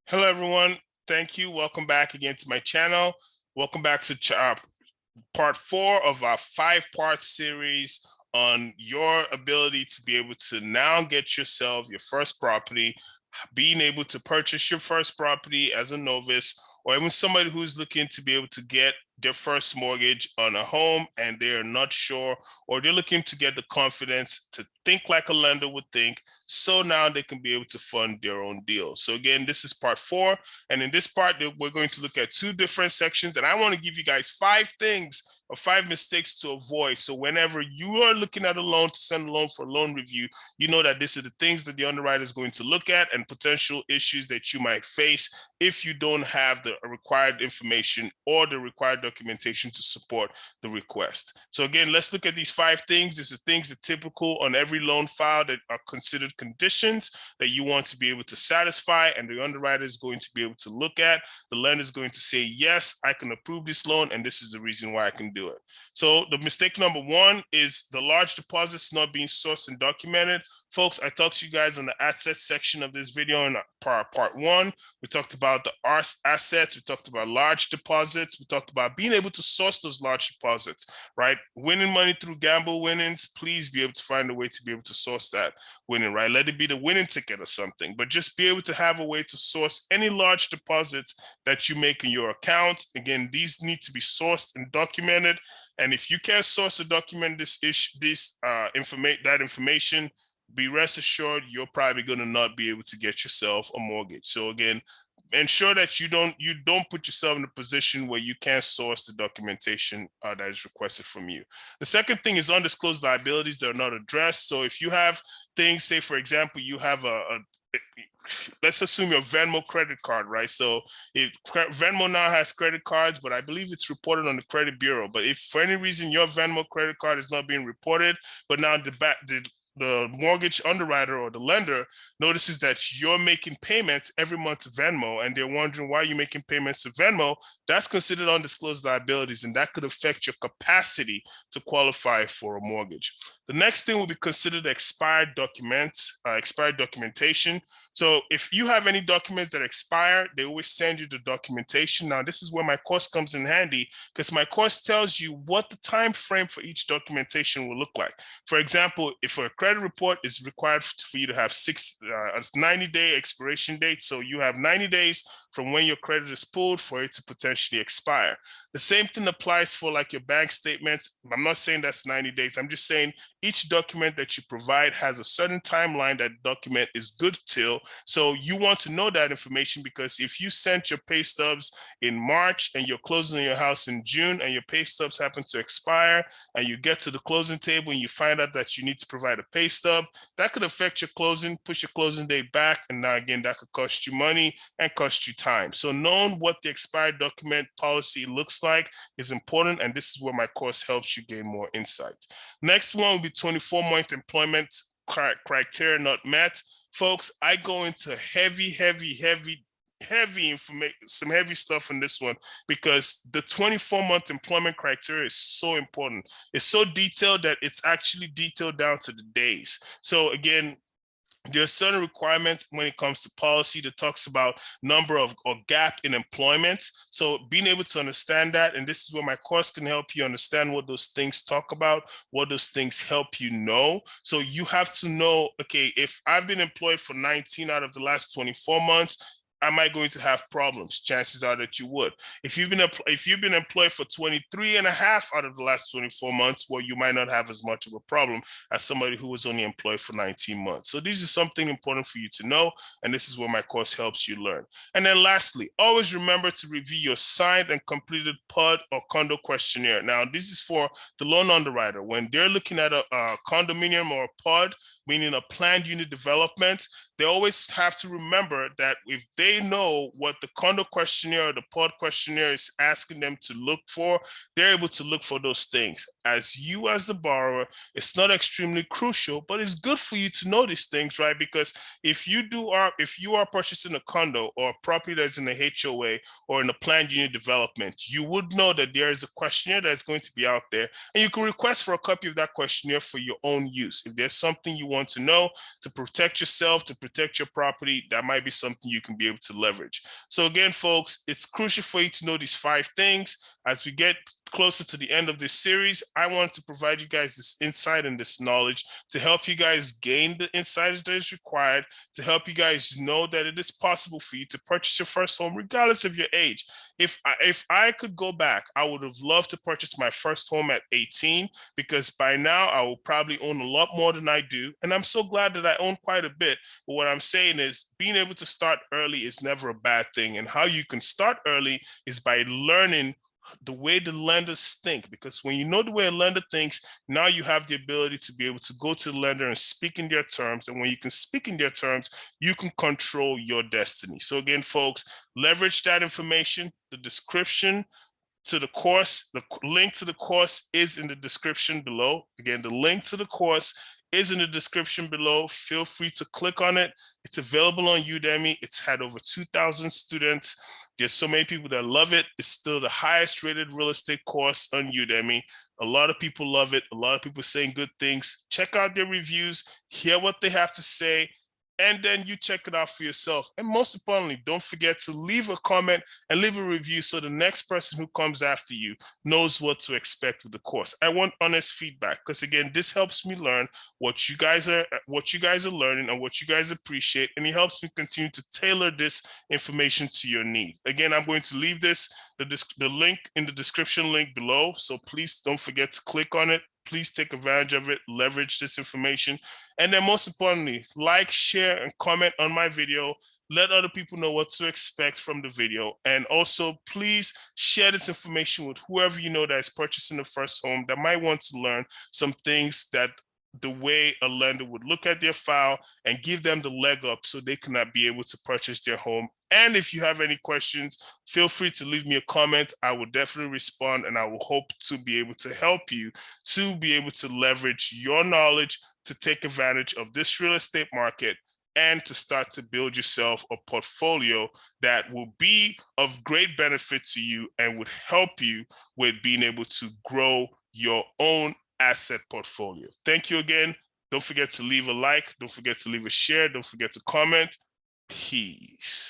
Hello, everyone. Thank you. Welcome back again to my channel. Welcome back to part 4 of our 5-part series on your ability to be able to now get yourself your first property, being able to purchase your first property as a novice, or even somebody who's looking to be able to get their first mortgage on a home and they are not sure, or they're looking to get the confidence to think like a lender would think, so now they can be able to fund their own deal. So again, this is part 4, and in this part we're going to look at 2 different sections, and I want to give you guys 5 things or 5 mistakes to avoid. So whenever you are looking at a loan to send a loan for a loan review, you know that this is the things that the underwriter is going to look at and potential issues that you might face if you don't have the required information or the required documentation to support the request. So again, let's look at these 5 things. These are things that are typical on every loan file that are considered conditions that you want to be able to satisfy, and the underwriter is going to be able to look at. The lender is going to say, yes, I can approve this loan, and this is the reason why I can do it. So the mistake number 1 is the large deposits not being sourced and documented. Folks, I talked to you guys in the assets section of this video in part 1. We talked about the assets. We talked about large deposits. We talked about being able to source those large deposits, right? Winning money through gamble winnings. Please be able to find a way to be able to source that winning, right? Let it be the winning ticket or something, but just be able to have a way to source any large deposits that you make in your account. Again, these need to be sourced and documented. And if you can't source or document that information, be rest assured you're probably going to not be able to get yourself a mortgage. So again, ensure that you don't put yourself in a position where you can't source the documentation that is requested from you. The second thing is undisclosed liabilities that are not addressed. So if you have things, say for example, you have let's assume your Venmo credit card, right? So if Venmo now has credit cards, but I believe it's reported on the credit bureau. But if for any reason your Venmo credit card is not being reported, but now the mortgage underwriter or the lender notices that you're making payments every month to Venmo, and they're wondering why you're making payments to Venmo, that's considered undisclosed liabilities, and that could affect your capacity to qualify for a mortgage. The next thing will be considered expired documentation. So if you have any documents that expire, they always send you the documentation. Now, this is where my course comes in handy, because my course tells you what the time frame for each documentation will look like. For example, if a credit report is required for you to have 90-day expiration date, so you have 90 days from when your credit is pulled for it to potentially expire. The same thing applies for like your bank statements. I'm not saying that's 90 days. I'm just saying each document that you provide has a certain timeline that document is good till. So you want to know that information, because if you sent your pay stubs in March and you're closing on your house in June and your pay stubs happen to expire and you get to the closing table and you find out that you need to provide a pay stub, that could affect your closing, push your closing date back. And now again, that could cost you money and cost you time. So knowing what the expired document policy looks like is important. And this is where my course helps you gain more insight. Next one will be 24-month employment criteria not met. Folks, I go into heavy information, some heavy stuff in this one, because the 24-month employment criteria is so important. It's so detailed that it's actually detailed down to the days. So again, there are certain requirements when it comes to policy that talks about number of or gap in employment. So being able to understand that, and this is where my course can help you understand what those things talk about, what those things help you know. So you have to know, okay, if I've been employed for 19 out of the last 24 months, am I going to have problems? Chances are that you would. If you've been employed for 23 and a half out of the last 24 months, well, you might not have as much of a problem as somebody who was only employed for 19 months. So this is something important for you to know, and this is where my course helps you learn. And then lastly, always remember to review your signed and completed PUD or Condo Questionnaire. Now, this is for the loan underwriter. When they're looking at a condominium or a PUD, meaning a planned unit development, they always have to remember that if they know what the Condo Questionnaire or the PUD questionnaire is asking them to look for, they're able to look for those things. as you as the borrower, it's not extremely crucial, but it's good for you to know these things, right? Because if you are purchasing a condo or a property that's in a HOA or in a planned unit development, you would know that there is a questionnaire that's going to be out there, and you can request for a copy of that questionnaire for your own use. If there's something you want to know to protect yourself, to protect your property, that might be something you can be able to leverage. So again, folks, it's crucial for you to know these 5 things. As we get closer to the end of this series, I want to provide you guys this insight and this knowledge to help you guys gain the insight that is required, to help you guys know that it is possible for you to purchase your first home regardless of your age. If I could go back, I would have loved to purchase my first home at 18, because by now I will probably own a lot more than I do. And I'm so glad that I own quite a bit. But what I'm saying is being able to start early is never a bad thing. And how you can start early is by learning the way the lenders think, because when you know the way a lender thinks, now you have the ability to be able to go to the lender and speak in their terms. And when you can speak in their terms, you can control your destiny. So again, folks, leverage that information. The description to the course, the link to the course is in the description below. Again, the link to the course is in the description below. Feel free to click on it. It's available on Udemy. It's had over 2,000 students. There's so many people that love it. It's still the highest rated real estate course on Udemy. A lot of people love it. A lot of people saying good things. Check out their reviews, hear what they have to say, and then you check it out for yourself. And most importantly, don't forget to leave a comment and leave a review so the next person who comes after you knows what to expect with the course. I want honest feedback, because again, this helps me learn what you guys are learning and what you guys appreciate, and it helps me continue to tailor this information to your need. Again, I'm going to leave the link in the description link below, so please don't forget to click on it. Please take advantage of it, leverage this information. And then most importantly, like, share, and comment on my video. Let other people know what to expect from the video. And also, please share this information with whoever you know that is purchasing the first home that might want to learn some things, that the way a lender would look at their file and give them the leg up so they cannot be able to purchase their home. And if you have any questions, feel free to leave me a comment. I will definitely respond, and I will hope to be able to help you to be able to leverage your knowledge to take advantage of this real estate market and to start to build yourself a portfolio that will be of great benefit to you and would help you with being able to grow your own asset portfolio. Thank you again. Don't forget to leave a like. Don't forget to leave a share. Don't forget to comment. Peace.